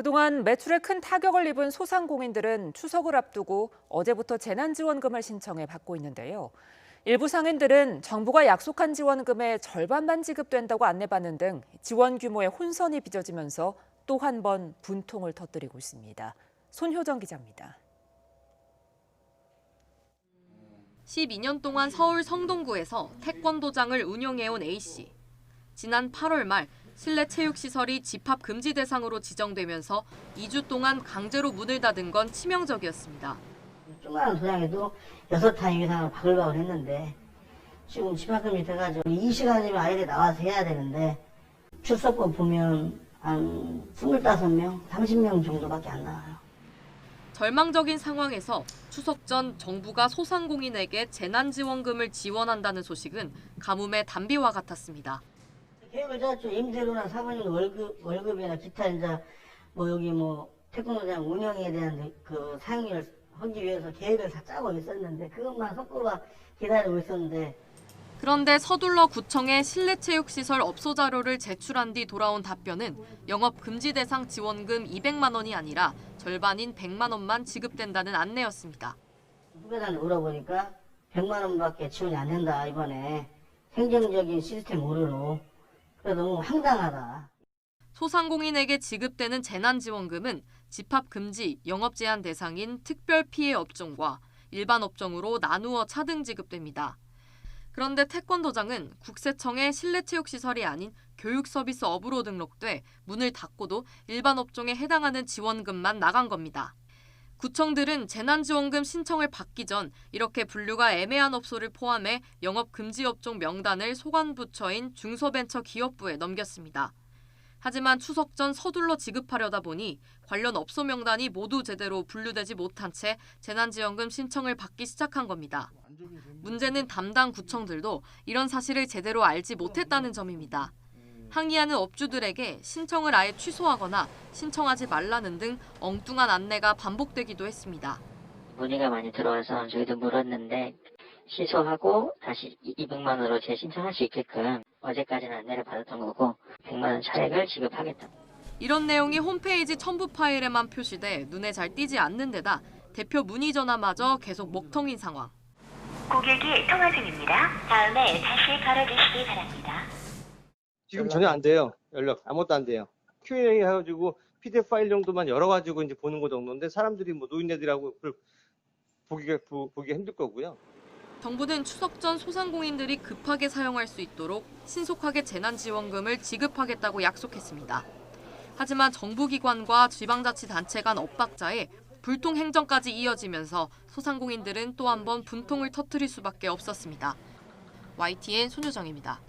그동안 매출에 큰 타격을 입은 소상공인들은 추석을 앞두고 어제부터 재난지원금을 신청해 받고 있는데요. 일부 상인들은 정부가 약속한 지원금의 절반만 지급된다고 안내받는 등 지원 규모에 혼선이 빚어지면서 또 한 번 분통을 터뜨리고 있습니다. 손효정 기자입니다. 12년 동안 서울 성동구에서 태권도장을 운영해온 A씨. 지난 8월 말 실내 체육시설이 집합 금지 대상으로 지정되면서 2주 동안 강제로 문을 닫은 건 치명적이었습니다. 조그마한 도장에도 6타임 이상을 바글바글 했는데 지금 집합금지 돼가지고 이 시간이면 아이들이 나와서 해야 되는데 출석부 보면 한 25명, 30명 정도밖에 안 나와요. 절망적인 상황에서 추석 전 정부가 소상공인에게 재난지원금을 지원한다는 소식은 가뭄의 단비와 같았습니다. 계획을 짰죠. 임대료나 사모님 월급이나 기타 이제 여기 태권도장 운영에 대한 그 사용료를 하기 위해서 계획을 다 짜고 있었는데 그것만 속도가 기다리고 있었는데. 그런데 서둘러 구청에 실내체육시설 업소 자료를 제출한 뒤 돌아온 답변은 영업 금지 대상 지원금 200만 원이 아니라 절반인 100만 원만 지급된다는 안내였습니다. 후배들한테 물어보니까 100만 원밖에 지원이 안 된다 이번에 행정적인 시스템 오류로. 그래서 너무 황당하다. 소상공인에게 지급되는 재난지원금은 집합금지, 영업제한 대상인 특별피해 업종과 일반 업종으로 나누어 차등 지급됩니다. 그런데 태권도장은 국세청의 실내체육시설이 아닌 교육서비스업으로 등록돼 문을 닫고도 일반 업종에 해당하는 지원금만 나간 겁니다. 구청들은 재난지원금 신청을 받기 전 이렇게 분류가 애매한 업소를 포함해 영업금지 업종 명단을 소관부처인 중소벤처기업부에 넘겼습니다. 하지만 추석 전 서둘러 지급하려다 보니 관련 업소 명단이 모두 제대로 분류되지 못한 채 재난지원금 신청을 받기 시작한 겁니다. 문제는 담당 구청들도 이런 사실을 제대로 알지 못했다는 점입니다. 항의하는 업주들에게 신청을 아예 취소하거나 신청하지 말라는 등 엉뚱한 안내가 반복되기도 했습니다. 문의가 많이 들어와서 저희도 물었는데 취소하고 다시 200만 원으로 재신청할 수 있게끔 어제까지는 안내를 받았던 거고 100만 원 차액을 지급하겠다. 이런 내용이 홈페이지 첨부 파일에만 표시돼 눈에 잘 띄지 않는 데다 대표 문의 전화마저 계속 목통인 상황. 고객이 통화 중입니다. 다음에 다시 걸어주시기 바랍니다. 지금 전혀 안 돼요. 연락 아무것도 안 돼요. Q&A 해가지고 PDF 파일 정도만 열어가지고 이제 보는 거 정도인데 사람들이 노인네들하고 그걸 보기가 힘들 거고요. 정부는 추석 전 소상공인들이 급하게 사용할 수 있도록 신속하게 재난지원금을 지급하겠다고 약속했습니다. 하지만 정부기관과 지방자치단체 간 엇박자에 불통 행정까지 이어지면서 소상공인들은 또 한 번 분통을 터뜨릴 수밖에 없었습니다. YTN 손효정입니다.